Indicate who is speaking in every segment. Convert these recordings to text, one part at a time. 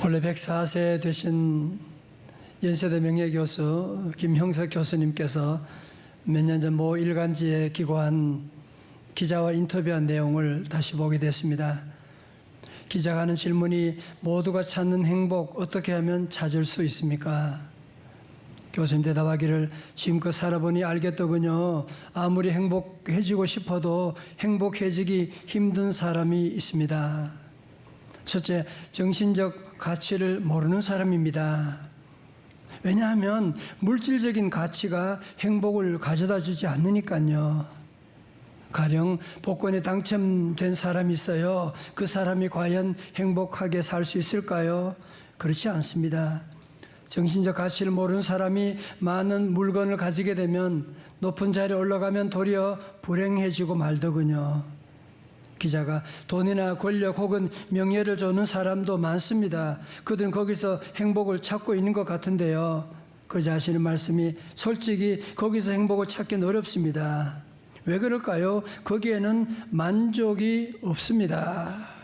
Speaker 1: 원래 104세 되신 연세대 명예교수 김형석 교수님께서 몇 년 전 모 일간지에 기고한 기자와 인터뷰한 내용을 다시 보게 됐습니다. 기자가 하는 질문이 모두가 찾는 행복 어떻게 하면 찾을 수 있습니까? 교수님 대답하기를 지금껏 살아보니 알겠더군요. 아무리 행복해지고 싶어도 행복해지기 힘든 사람이 있습니다. 첫째, 정신적 가치를 모르는 사람입니다. 왜냐하면 물질적인 가치가 행복을 가져다 주지 않으니까요. 가령 복권에 당첨된 사람이 있어요. 그 사람이 과연 행복하게 살 수 있을까요? 그렇지 않습니다. 정신적 가치를 모르는 사람이 많은 물건을 가지게 되면 높은 자리에 올라가면 도리어 불행해지고 말더군요. 기자가 돈이나 권력 혹은 명예를 주는 사람도 많습니다. 그들은 거기서 행복을 찾고 있는 것 같은데요. 그러자 하시는 말씀이 솔직히 거기서 행복을 찾기는 어렵습니다. 왜 그럴까요? 거기에는 만족이 없습니다.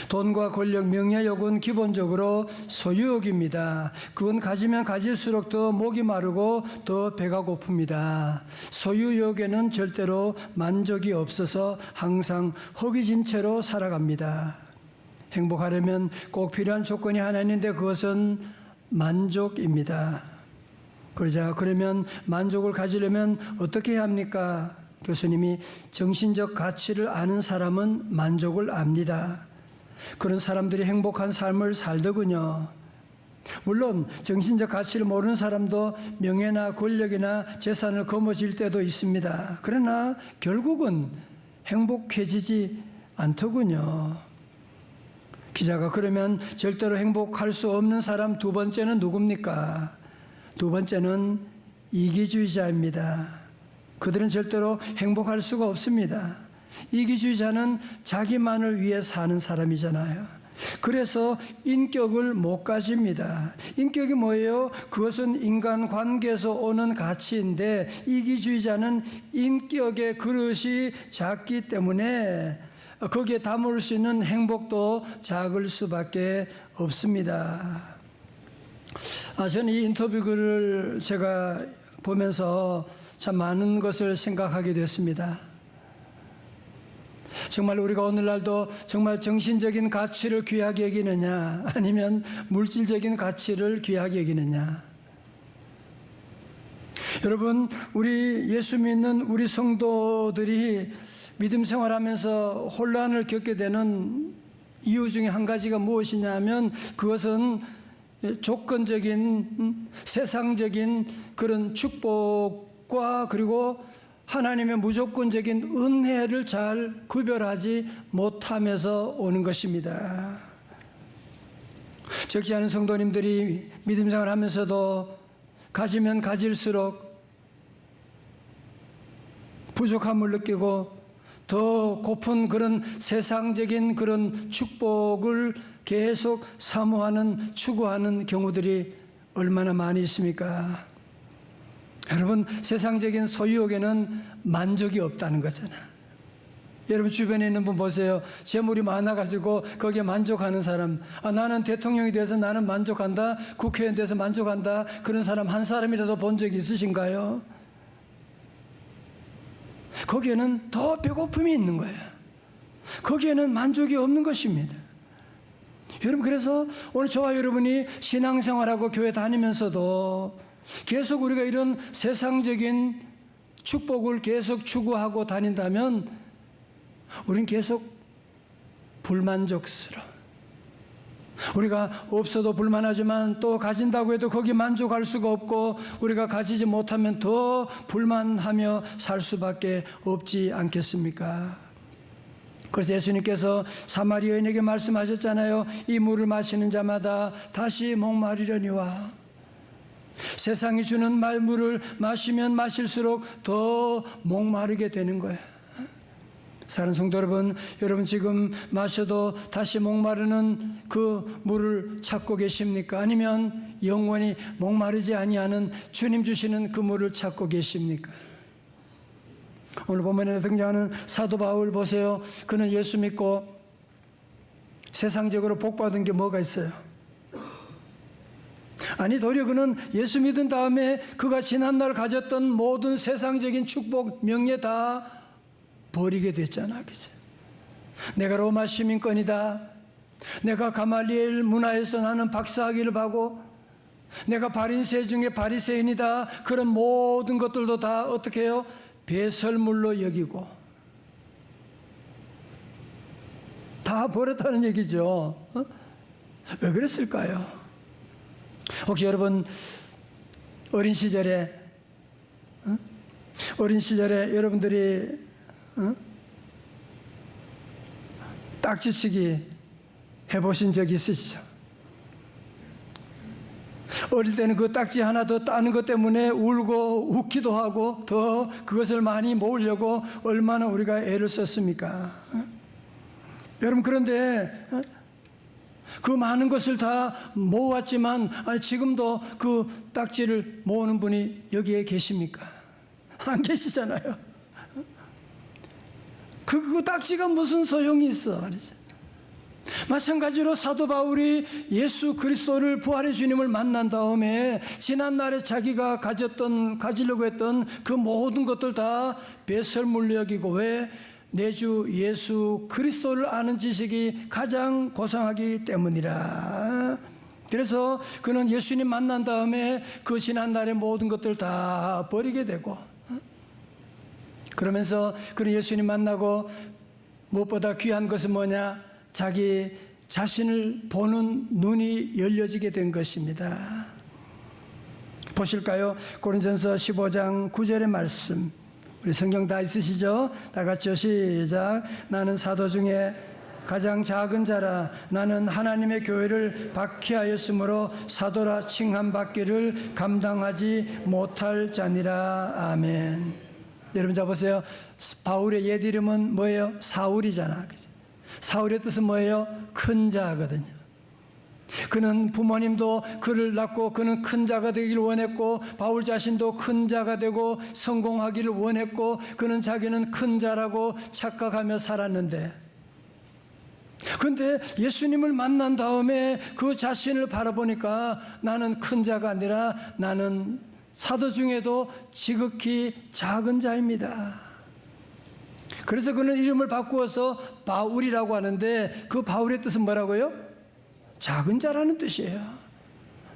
Speaker 1: 돈과 권력, 명예욕은 기본적으로 소유욕입니다. 그건 가지면 가질수록 더 목이 마르고 더 배가 고픕니다. 소유욕에는 절대로 만족이 없어서 항상 허기진 채로 살아갑니다. 행복하려면 꼭 필요한 조건이 하나 있는데 그것은 만족입니다. 그러면 만족을 가지려면 어떻게 해야 합니까? 교수님이 정신적 가치를 아는 사람은 만족을 압니다. 그런 사람들이 행복한 삶을 살더군요. 물론 정신적 가치를 모르는 사람도 명예나 권력이나 재산을 거머쥘 때도 있습니다. 그러나 결국은 행복해지지 않더군요. 기자가 그러면 절대로 행복할 수 없는 사람 두 번째는 누굽니까? 두 번째는 이기주의자입니다. 그들은 절대로 행복할 수가 없습니다. 이기주의자는 자기만을 위해 사는 사람이잖아요. 그래서 인격을 못 가집니다. 인격이 뭐예요? 그것은 인간관계에서 오는 가치인데 이기주의자는 인격의 그릇이 작기 때문에 거기에 담을 수 있는 행복도 작을 수밖에 없습니다. 저는 이 인터뷰 글을 제가 보면서 참 많은 것을 생각하게 됐습니다. 정말 우리가 오늘날도 정말 정신적인 가치를 귀하게 여기느냐 아니면 물질적인 가치를 귀하게 여기느냐. 여러분, 우리 예수 믿는 우리 성도들이 믿음 생활하면서 혼란을 겪게 되는 이유 중에 한 가지가 무엇이냐면 그것은 조건적인 세상적인 그런 축복과 그리고 하나님의 무조건적인 은혜를 잘 구별하지 못하면서 오는 것입니다. 적지 않은 성도님들이 믿음 생활하면서도 가지면 가질수록 부족함을 느끼고 더 고픈 그런 세상적인 그런 축복을 계속 사모하는, 추구하는 경우들이 얼마나 많이 있습니까? 여러분, 세상적인 소유욕에는 만족이 없다는 거잖아요. 여러분 주변에 있는 분 보세요. 재물이 많아가지고 거기에 만족하는 사람. 나는 대통령이 돼서 나는 만족한다. 국회의원 돼서 만족한다. 그런 사람 한 사람이라도 본 적이 있으신가요? 거기에는 더 배고픔이 있는 거예요. 거기에는 만족이 없는 것입니다. 여러분, 그래서 오늘 저와 여러분이 신앙생활하고 교회 다니면서도 계속 우리가 이런 세상적인 축복을 계속 추구하고 다닌다면 우린 계속 불만족스러워. 우리가 없어도 불만하지만 또 가진다고 해도 거기 만족할 수가 없고 우리가 가지지 못하면 더 불만하며 살 수밖에 없지 않겠습니까? 그래서 예수님께서 사마리아 여인에게 말씀하셨잖아요. 이 물을 마시는 자마다 다시 목마르려니와. 세상이 주는 물을 마시면 마실수록 더 목마르게 되는 거예요. 사랑하는 성도 여러분, 여러분 지금 마셔도 다시 목마르는 그 물을 찾고 계십니까? 아니면 영원히 목마르지 아니하는 주님 주시는 그 물을 찾고 계십니까? 오늘 본문에 등장하는 사도 바울 보세요. 그는 예수 믿고 세상적으로 복받은 게 뭐가 있어요? 아니 도리어 그는 예수 믿은 다음에 그가 지난날 가졌던 모든 세상적인 축복, 명예 다 버리게 됐잖아. 그치? 내가 로마 시민권이다. 내가 가말리엘 문화에서 나는 박사학위를 받고 내가 바리새 중에 바리새인이다. 그런 모든 것들도 다 어떻게 해요? 배설물로 여기고 다 버렸다는 얘기죠. 왜 그랬을까요? 혹시 여러분 어린 시절에 여러분들이 딱지치기 해보신 적 있으시죠? 어릴 때는 그 딱지 하나 더 따는 것 때문에 울고 웃기도 하고 더 그것을 많이 모으려고 얼마나 우리가 애를 썼습니까? 여러분 그런데 그 많은 것을 다 모았지만 지금도 그 딱지를 모으는 분이 여기에 계십니까? 안 계시잖아요. 그 딱지가 무슨 소용이 있어? 마찬가지로 사도 바울이 예수 그리스도를 부활의 주님을 만난 다음에 지난날에 자기가 가지려고 했던 그 모든 것들 다 배설물로 여기고 왜? 내 주 예수 그리스도를 아는 지식이 가장 고상하기 때문이라. 그래서 그는 예수님 만난 다음에 그 지난날의 모든 것들 다 버리게 되고 그러면서 그는 예수님 만나고 무엇보다 귀한 것은 뭐냐? 자기 자신을 보는 눈이 열려지게 된 것입니다. 보실까요? 고린전서 15장 9절의 말씀. 우리 성경 다 있으시죠? 다 같이요. 시작. 나는 사도 중에 가장 작은 자라. 나는 하나님의 교회를 박해하였으므로 사도라 칭함받기를 감당하지 못할 자니라. 아멘. 여러분 자 보세요. 바울의 옛 이름은 뭐예요? 사울이잖아. 사울의 뜻은 뭐예요? 큰 자거든요. 그는 부모님도 그를 낳고 그는 큰 자가 되기를 원했고 바울 자신도 큰 자가 되고 성공하기를 원했고 그는 자기는 큰 자라고 착각하며 살았는데 그런데 예수님을 만난 다음에 그 자신을 바라보니까 나는 큰 자가 아니라 나는 사도 중에도 지극히 작은 자입니다. 그래서 그는 이름을 바꾸어서 바울이라고 하는데 그 바울의 뜻은 뭐라고요? 작은 자라는 뜻이에요.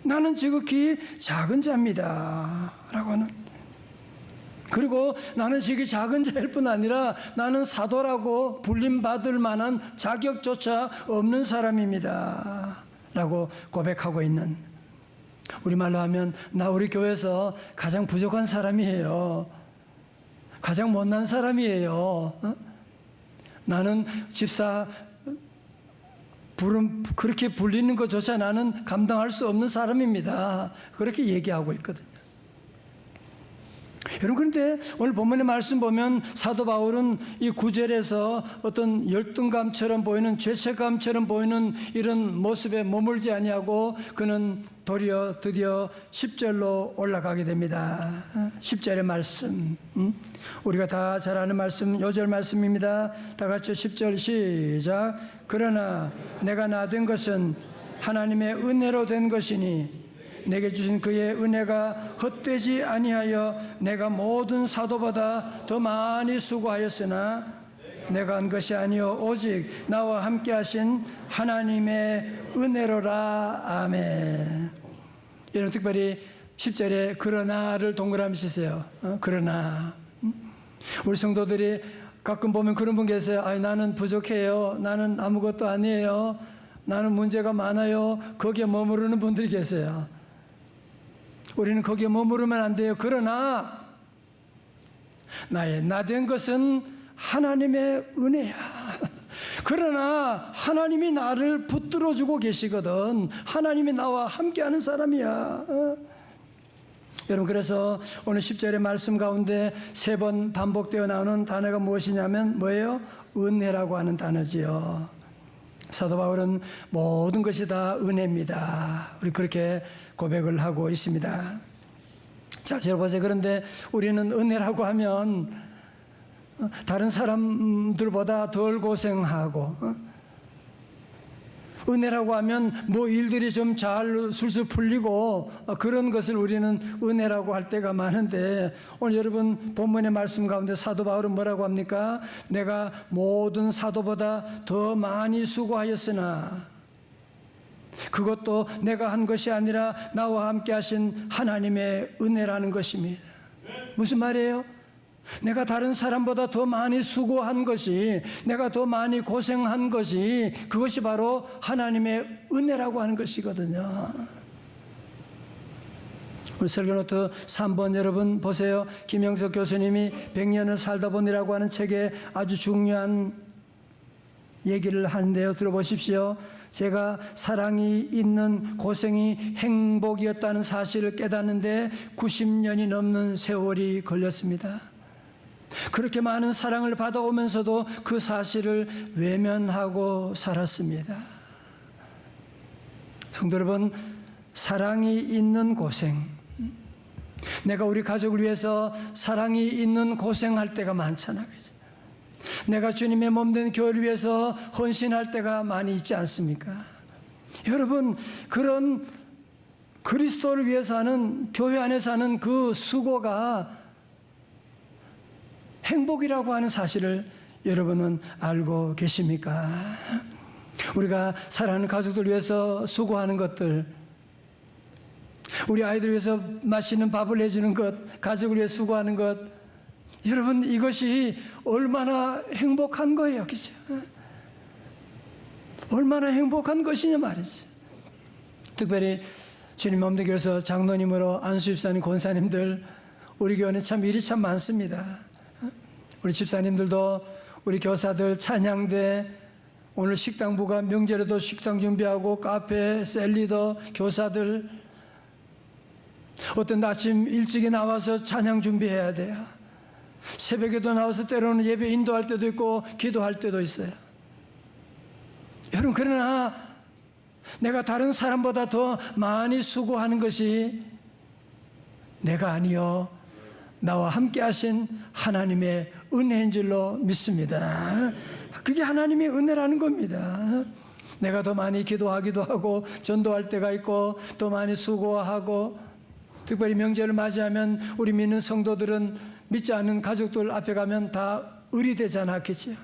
Speaker 1: 나는 지극히 작은 자입니다 라고 하는. 그리고 나는 지극히 작은 자일 뿐 아니라 나는 사도라고 불림받을 만한 자격조차 없는 사람입니다 라고 고백하고 있는, 우리말로 하면 우리 교회에서 가장 부족한 사람이에요. 가장 못난 사람이에요. 나는 집사 그렇게 불리는 것조차 나는 감당할 수 없는 사람입니다. 그렇게 얘기하고 있거든요. 여러분 그런데 오늘 본문의 말씀 보면 사도 바울은 이 9절에서 어떤 열등감처럼 보이는 죄책감처럼 보이는 이런 모습에 머물지 아니하고 그는 도리어 드디어 10절로 올라가게 됩니다. 10절의 말씀, 우리가 다 잘 아는 말씀, 요절 말씀입니다. 다 같이 10절 시작. 그러나 내가 나 된 것은 하나님의 은혜로 된 것이니 내게 주신 그의 은혜가 헛되지 아니하여 내가 모든 사도보다 더 많이 수고하였으나 내가 한 것이 아니요 오직 나와 함께 하신 하나님의 은혜로라. 아멘. 여러분 특별히 10절에 그러나를 동그라미 치세요. 그러나. 우리 성도들이 가끔 보면 그런 분 계세요. 나는 부족해요. 나는 아무것도 아니에요. 나는 문제가 많아요. 거기에 머무르는 분들이 계세요. 우리는 거기에 머무르면 안 돼요. 그러나 나 된 것은 하나님의 은혜야. 그러나 하나님이 나를 붙들어주고 계시거든. 하나님이 나와 함께하는 사람이야. 여러분 그래서 오늘 10절의 말씀 가운데 3번 반복되어 나오는 단어가 무엇이냐면 뭐예요? 은혜라고 하는 단어지요. 사도 바울은 모든 것이 다 은혜입니다. 우리 그렇게 고백을 하고 있습니다. 자, 여러분 그런데 우리는 은혜라고 하면 다른 사람들보다 덜 고생하고 은혜라고 하면 뭐 일들이 좀 잘 술술 풀리고 그런 것을 우리는 은혜라고 할 때가 많은데, 오늘 여러분 본문의 말씀 가운데 사도 바울은 뭐라고 합니까? 내가 모든 사도보다 더 많이 수고하였으나 그것도 내가 한 것이 아니라 나와 함께 하신 하나님의 은혜라는 것입니다. 무슨 말이에요? 내가 다른 사람보다 더 많이 수고한 것이, 내가 더 많이 고생한 것이, 그것이 바로 하나님의 은혜라고 하는 것이거든요. 우리 설교노트 3번 여러분 보세요. 김영석 교수님이 100년을 살다 보니라고 하는 책에 아주 중요한 얘기를 하는데요. 들어보십시오. 제가 사랑이 있는 고생이 행복이었다는 사실을 깨닫는데 90년이 넘는 세월이 걸렸습니다. 그렇게 많은 사랑을 받아오면서도 그 사실을 외면하고 살았습니다. 성도 여러분, 사랑이 있는 고생, 내가 우리 가족을 위해서 사랑이 있는 고생할 때가 많잖아요. 내가 주님의 몸된 교회를 위해서 헌신할 때가 많이 있지 않습니까? 여러분, 그런 그리스도를 위해서 하는, 교회 안에서 하는 그 수고가 행복이라고 하는 사실을 여러분은 알고 계십니까? 우리가 사랑하는 가족들 위해서 수고하는 것들, 우리 아이들 위해서 맛있는 밥을 내주는 것, 가족을 위해 수고하는 것, 여러분 이것이 얼마나 행복한 거예요, 그죠? 얼마나 행복한 것이냐 말이죠. 특별히 주님 몸된 교회에서 장로님으로 안수 집사님, 권사님들, 우리 교회는 참 일이 참 많습니다. 우리 집사님들도, 우리 교사들, 찬양대, 오늘 식당부가 명절에도 식당 준비하고, 카페, 셀리더, 교사들, 어떤 아침 일찍이 나와서 찬양 준비해야 돼요. 새벽에도 나와서 때로는 예배 인도할 때도 있고 기도할 때도 있어요. 여러분, 그러나 내가 다른 사람보다 더 많이 수고하는 것이 내가 아니요 나와 함께 하신 하나님의 은혜인 줄로 믿습니다. 그게 하나님의 은혜라는 겁니다. 내가 더 많이 기도하기도 하고 전도할 때가 있고 더 많이 수고하고, 특별히 명절을 맞이하면 우리 믿는 성도들은 믿지 않는 가족들 앞에 가면 다 을이 되잖아, 그치?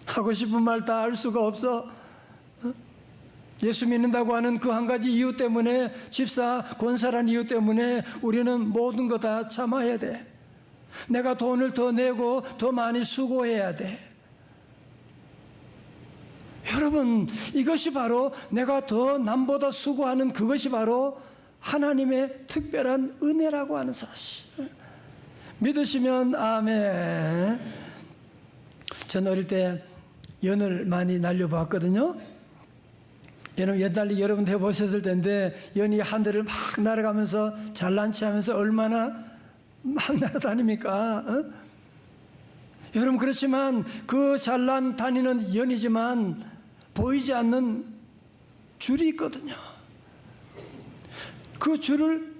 Speaker 1: 하고 싶은 말 다 할 수가 없어. 예수 믿는다고 하는 그 한 가지 이유 때문에, 집사, 권사란 이유 때문에 우리는 모든 거 다 참아야 돼. 내가 돈을 더 내고 더 많이 수고해야 돼. 여러분, 이것이 바로 내가 더 남보다 수고하는 그것이 바로 하나님의 특별한 은혜라고 하는 사실. 믿으시면 아멘. 전 어릴 때 연을 많이 날려봤거든요. 옛날에 여러분 해보셨을 텐데, 연이 하늘을 막 날아가면서 잘난 체하면서 얼마나 막 날아다닙니까? 여러분, 그렇지만 그 잘난 다니는 연이지만 보이지 않는 줄이 있거든요. 그 줄을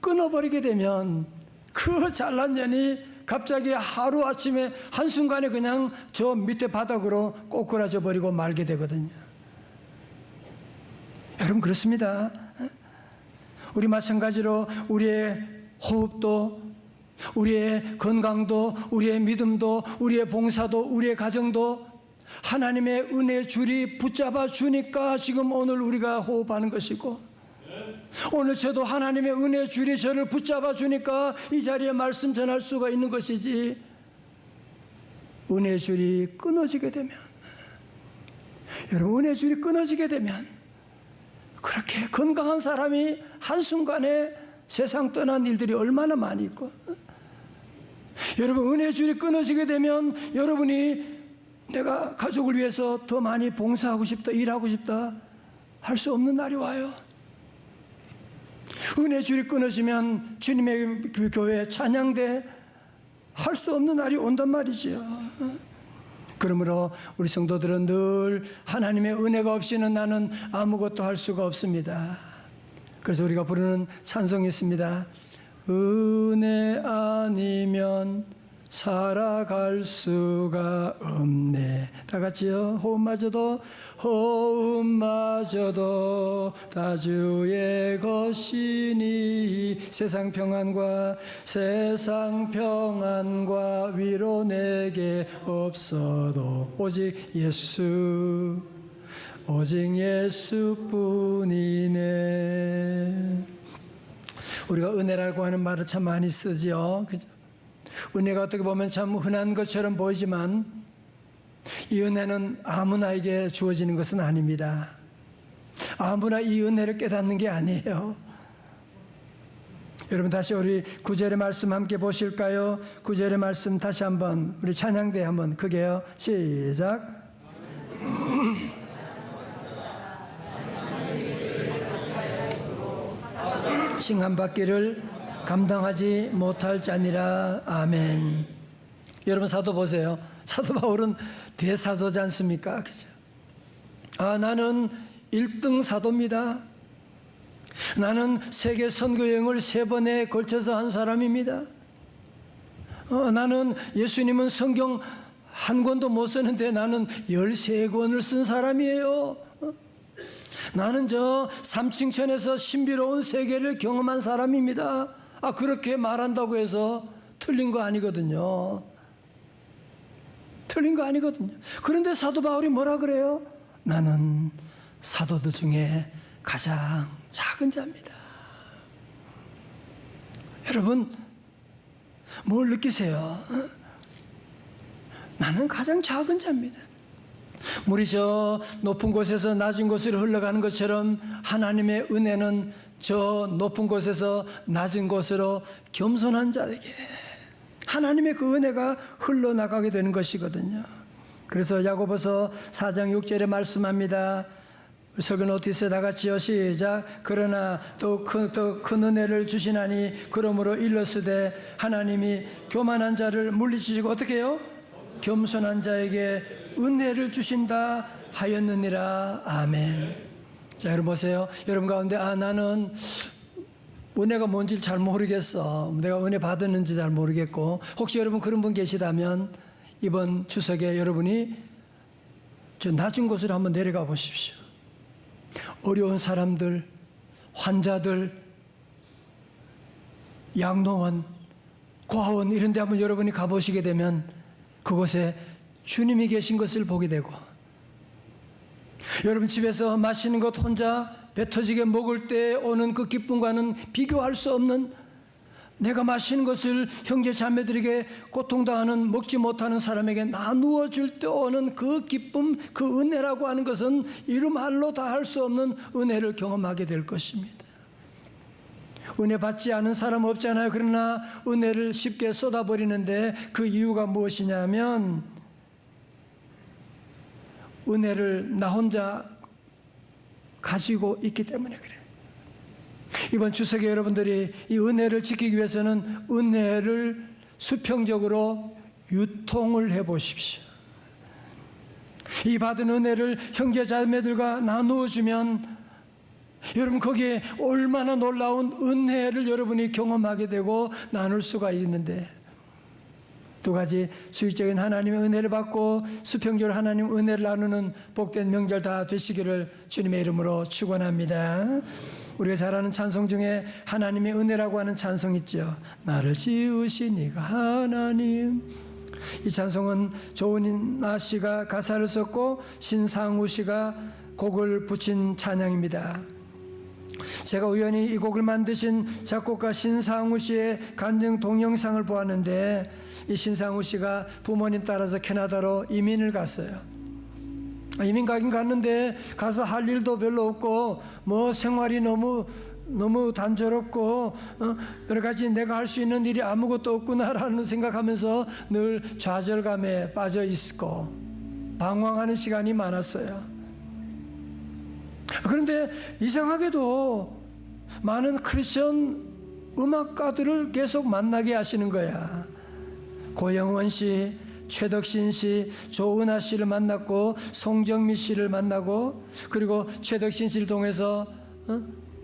Speaker 1: 끊어버리게 되면 그 잘난 연이 갑자기 하루아침에 한순간에 그냥 저 밑에 바닥으로 꼬꾸라져 버리고 말게 되거든요. 여러분, 그렇습니다. 우리 마찬가지로 우리의 호흡도, 우리의 건강도, 우리의 믿음도, 우리의 봉사도, 우리의 가정도 하나님의 은혜의 줄이 붙잡아 주니까 지금 오늘 우리가 호흡하는 것이고, 오늘 저도 하나님의 은혜의 줄이 저를 붙잡아 주니까 이 자리에 말씀 전할 수가 있는 것이지, 은혜의 줄이 끊어지게 되면, 여러분, 은혜의 줄이 끊어지게 되면 그렇게 건강한 사람이 한순간에 세상 떠난 일들이 얼마나 많이 있고, 여러분, 은혜의 줄이 끊어지게 되면 여러분이 내가 가족을 위해서 더 많이 봉사하고 싶다, 일하고 싶다 할 수 없는 날이 와요. 은혜의 줄이 끊어지면 주님의 교회 찬양대 할 수 없는 날이 온단 말이지요. 그러므로 우리 성도들은 늘 하나님의 은혜가 없이는 나는 아무것도 할 수가 없습니다. 그래서 우리가 부르는 찬송이 있습니다. 은혜 아니면 살아갈 수가 없네. 다 같이요. 호흡마저도 다 주의 것이니 세상 평안과 위로 내게 없어도 오직 예수뿐이네. 우리가 은혜라고 하는 말을 참 많이 쓰죠. 그죠? 은혜가 어떻게 보면 참 흔한 것처럼 보이지만 이 은혜는 아무나에게 주어지는 것은 아닙니다. 아무나 이 은혜를 깨닫는 게 아니에요. 여러분 다시 우리 9절의 말씀 함께 보실까요? 9절의 말씀 다시 한번 우리 찬양대 한번 크게요. 시작. 칭함받기를 감당하지 못할 자니라. 아멘. 여러분 사도 보세요. 사도 바울은 대사도지 않습니까? 그죠? 나는 1등 사도입니다. 나는 세계 선교 여행을 3번에 걸쳐서 한 사람입니다. 나는 예수님은 성경 한 권도 못 쓰는데 나는 13권을 쓴 사람이에요. 나는 저 삼층천에서 신비로운 세계를 경험한 사람입니다. 그렇게 말한다고 해서 틀린 거 아니거든요. 틀린 거 아니거든요. 그런데 사도 바울이 뭐라 그래요? 나는 사도들 중에 가장 작은 자입니다. 여러분 뭘 느끼세요? 나는 가장 작은 자입니다. 물이 저 높은 곳에서 낮은 곳으로 흘러가는 것처럼 하나님의 은혜는 저 높은 곳에서 낮은 곳으로 겸손한 자에게 하나님의 그 은혜가 흘러나가게 되는 것이거든요. 그래서 야고보서 4장 6절에 말씀합니다. 설교 노티스 다 같이요. 시작. 그러나 더 큰 은혜를 주시나니 그러므로 일러스되 하나님이 교만한 자를 물리치시고 어떻게 해요? 겸손한 자에게 은혜를 주신다 하였느니라. 아멘. 자, 여러분 보세요. 여러분 가운데 나는 은혜가 뭔지 잘 모르겠어. 내가 은혜 받았는지 잘 모르겠고, 혹시 여러분 그런 분 계시다면 이번 추석에 여러분이 저 낮은 곳으로 한번 내려가 보십시오. 어려운 사람들, 환자들, 양로원, 고아원 이런 데 한번 여러분이 가보시게 되면 그곳에 주님이 계신 것을 보게 되고, 여러분 집에서 맛있는 것 혼자 배 터지게 먹을 때 오는 그 기쁨과는 비교할 수 없는, 내가 맛있는 것을 형제 자매들에게 고통당하는 먹지 못하는 사람에게 나누어 줄 때 오는 그 기쁨, 그 은혜라고 하는 것은 이루 말로 다 할 수 없는 은혜를 경험하게 될 것입니다. 은혜 받지 않은 사람 없잖아요. 그러나 은혜를 쉽게 쏟아버리는데 그 이유가 무엇이냐면 은혜를 나 혼자 가지고 있기 때문에 그래요. 이번 추석에 여러분들이 이 은혜를 지키기 위해서는 은혜를 수평적으로 유통을 해보십시오. 이 받은 은혜를 형제 자매들과 나누어 주면 여러분 거기에 얼마나 놀라운 은혜를 여러분이 경험하게 되고 나눌 수가 있는데, 두 가지 수익적인 하나님의 은혜를 받고 수평적으로 하나님 은혜를 나누는 복된 명절 다 되시기를 주님의 이름으로 축원합니다. 우리가 잘 아는 찬송 중에 하나님의 은혜라고 하는 찬송 있죠. 나를 지으신 이가 하나님. 이 찬송은 조은나 씨가 가사를 썼고 신상우 씨가 곡을 붙인 찬양입니다. 제가 우연히 이 곡을 만드신 작곡가 신상우 씨의 간증 동영상을 보았는데, 이 신상우 씨가 부모님 따라서 캐나다로 이민을 갔어요. 이민 가긴 갔는데 가서 할 일도 별로 없고 뭐 생활이 너무 단조롭고 여러 가지 내가 할 수 있는 일이 아무것도 없구나라는 생각하면서 늘 좌절감에 빠져 있고 방황하는 시간이 많았어요. 그런데 이상하게도 많은 크리스천 음악가들을 계속 만나게 하시는 거야. 고영원 씨, 최덕신 씨, 조은하 씨를 만났고 송정미 씨를 만나고, 그리고 최덕신 씨를 통해서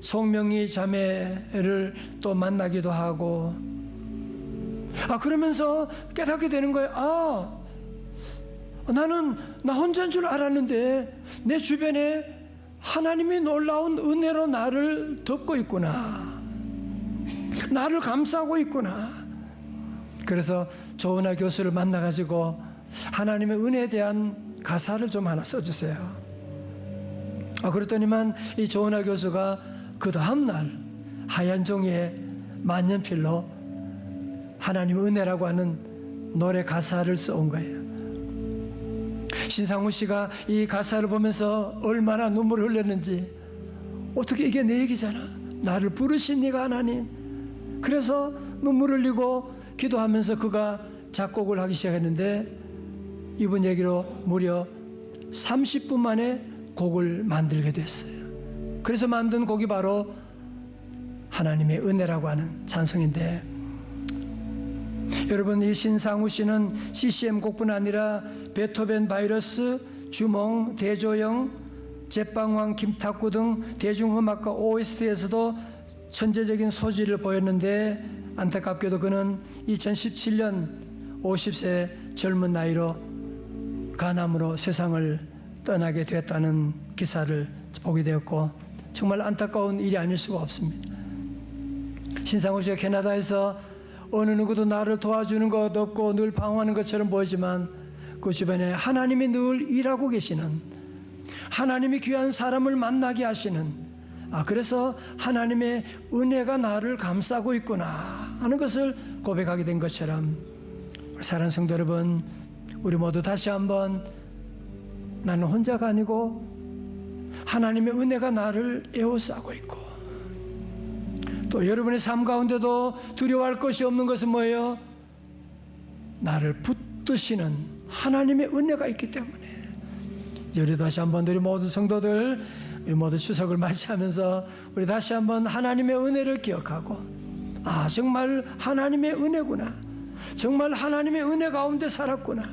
Speaker 1: 송명희 자매를 또 만나기도 하고, 그러면서 깨닫게 되는 거예요. 나는 나 혼자인 줄 알았는데 내 주변에 하나님이 놀라운 은혜로 나를 덮고 있구나. 나를 감싸고 있구나. 그래서 조은하 교수를 만나가지고 하나님의 은혜에 대한 가사를 좀 하나 써주세요. 그랬더니만 이 조은하 교수가 그 다음날 하얀 종이에 만년필로 하나님의 은혜라고 하는 노래 가사를 써온 거예요. 신상우 씨가 이 가사를 보면서 얼마나 눈물을 흘렸는지, 어떻게 이게 내 얘기잖아. 나를 부르신 네가 하나님. 그래서 눈물 흘리고 기도하면서 그가 작곡을 하기 시작했는데 이분 얘기로 무려 30분 만에 곡을 만들게 됐어요. 그래서 만든 곡이 바로 하나님의 은혜라고 하는 찬송인데, 여러분, 이 신상우 씨는 CCM 곡뿐 아니라 베토벤 바이러스, 주몽, 대조영, 제빵왕 김탁구 등 대중음악가 OST에서도 천재적인 소질을 보였는데, 안타깝게도 그는 2017년 50세 젊은 나이로 간암으로 세상을 떠나게 됐다는 기사를 보게 되었고, 정말 안타까운 일이 아닐 수가 없습니다. 신상우 씨가 캐나다에서 어느 누구도 나를 도와주는 것 없고 늘 방황하는 것처럼 보이지만 그 주변에 하나님이 늘 일하고 계시는, 하나님이 귀한 사람을 만나게 하시는, 그래서 하나님의 은혜가 나를 감싸고 있구나 하는 것을 고백하게 된 것처럼, 사랑하는 성도 여러분, 우리 모두 다시 한번 나는 혼자가 아니고 하나님의 은혜가 나를 에워싸고 있고, 또 여러분의 삶 가운데도 두려워할 것이 없는 것은 뭐예요? 나를 붙드시는 하나님의 은혜가 있기 때문에. 이제 우리 다시 한번 우리 모든 성도들, 우리 모두 추석을 맞이하면서 우리 다시 한번 하나님의 은혜를 기억하고, 정말 하나님의 은혜구나, 정말 하나님의 은혜 가운데 살았구나,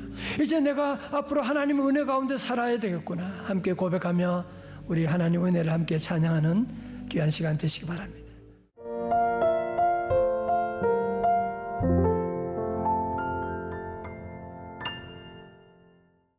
Speaker 1: 이제 내가 앞으로 하나님의 은혜 가운데 살아야 되겠구나 함께 고백하며 우리 하나님의 은혜를 함께 찬양하는 귀한 시간 되시기 바랍니다.